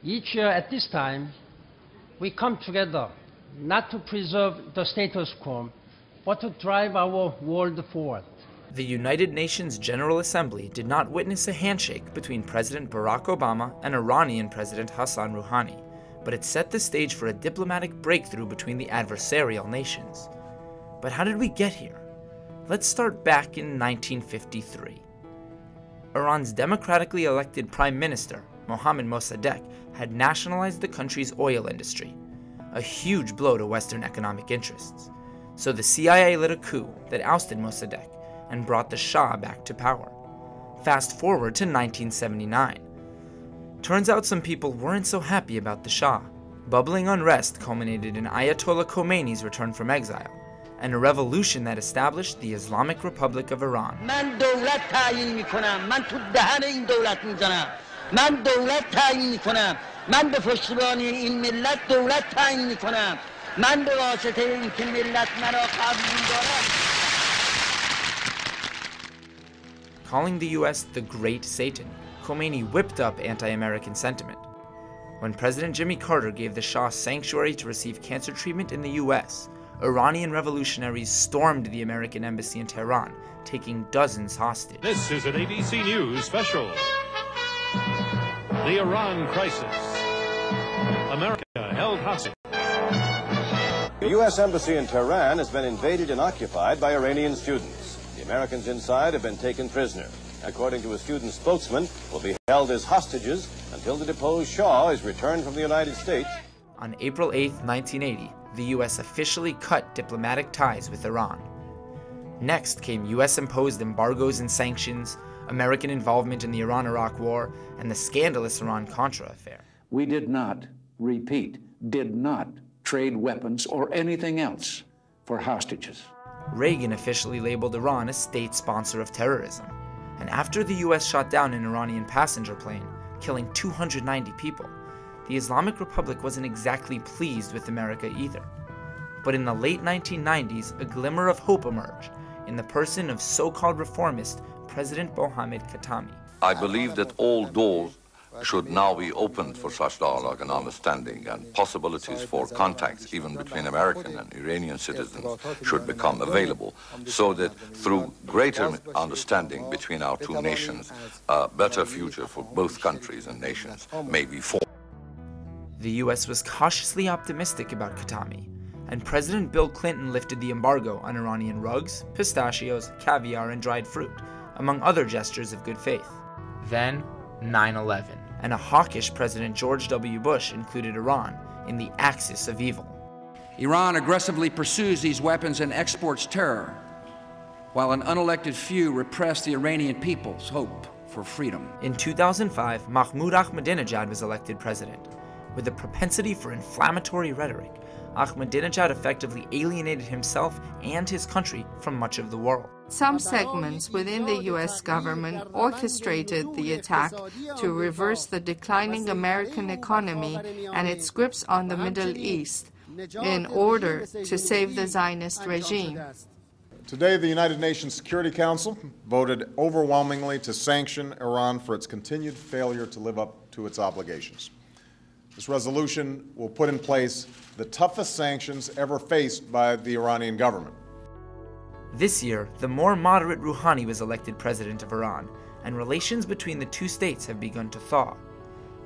Each year at this time, we come together not to preserve the status quo, but to drive our world forward. The United Nations General Assembly did not witness a handshake between President Barack Obama and Iranian President Hassan Rouhani, but it set the stage for a diplomatic breakthrough between the adversarial nations. But how did we get here? Let's start back in 1953. Iran's democratically elected Prime Minister, Mohammad Mossadegh, had nationalized the country's oil industry, a huge blow to Western economic interests. So the CIA led a coup that ousted Mossadegh and brought the Shah back to power. Fast forward to 1979. Turns out some people weren't so happy about the Shah. Bubbling unrest culminated in Ayatollah Khomeini's return from exile, and a revolution that established the Islamic Republic of Iran. Calling the US the Great Satan, Khomeini whipped up anti-American sentiment. When President Jimmy Carter gave the Shah sanctuary to receive cancer treatment in the US, Iranian revolutionaries stormed the American embassy in Tehran, taking dozens hostage. This is an ABC News special. The Iran crisis. America held hostage. The U.S. Embassy in Tehran has been invaded and occupied by Iranian students. The Americans inside have been taken prisoner. According to a student spokesman, will be held as hostages until the deposed Shah is returned from the United States. On April 8, 1980, the U.S. officially cut diplomatic ties with Iran. Next came U.S.-imposed embargoes and sanctions, American involvement in the Iran-Iraq War, and the scandalous Iran-Contra affair. We did not, repeat, did not trade weapons or anything else for hostages. Reagan officially labeled Iran a state sponsor of terrorism. And after the US shot down an Iranian passenger plane, killing 290 people, the Islamic Republic wasn't exactly pleased with America either. But in the late 1990s, a glimmer of hope emerged in the person of so-called reformist President Mohammad Khatami. I believe that all doors should now be opened for such dialogue and understanding, and possibilities for contacts even between American and Iranian citizens should become available, so that through greater understanding between our two nations, a better future for both countries and nations may be formed. The US was cautiously optimistic about Khatami, and President Bill Clinton lifted the embargo on Iranian rugs, pistachios, caviar, and dried fruit, among other gestures of good faith. Then, 9/11, and a hawkish President George W. Bush included Iran in the axis of evil. Iran aggressively pursues these weapons and exports terror, while an unelected few repress the Iranian people's hope for freedom. In 2005, Mahmoud Ahmadinejad was elected president. With a propensity for inflammatory rhetoric, Ahmadinejad effectively alienated himself and his country from much of the world. Some segments within the U.S. government orchestrated the attack to reverse the declining American economy and its grips on the Middle East in order to save the Zionist regime. Today, the United Nations Security Council voted overwhelmingly to sanction Iran for its continued failure to live up to its obligations. This resolution will put in place the toughest sanctions ever faced by the Iranian government. This year, the more moderate Rouhani was elected president of Iran, and relations between the two states have begun to thaw.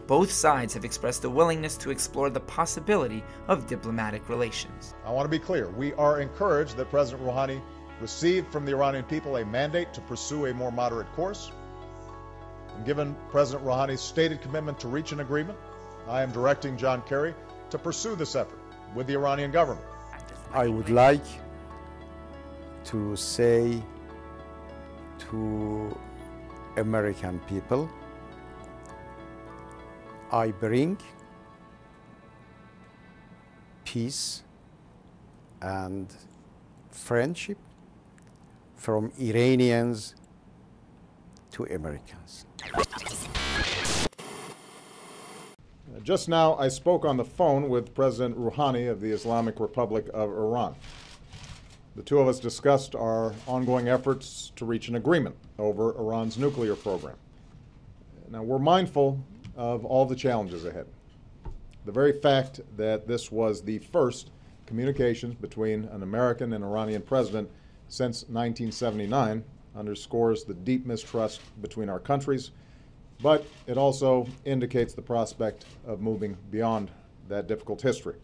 Both sides have expressed a willingness to explore the possibility of diplomatic relations. I want to be clear. We are encouraged that President Rouhani received from the Iranian people a mandate to pursue a more moderate course. And given President Rouhani's stated commitment to reach an agreement, I am directing John Kerry to pursue this effort with the Iranian government. I would like to say to American people, I bring peace and friendship from Iranians to Americans. Just now, I spoke on the phone with President Rouhani of the Islamic Republic of Iran. The two of us discussed our ongoing efforts to reach an agreement over Iran's nuclear program. Now, we're mindful of all the challenges ahead. The very fact that this was the first communications between an American and Iranian president since 1979 underscores the deep mistrust between our countries, but it also indicates the prospect of moving beyond that difficult history.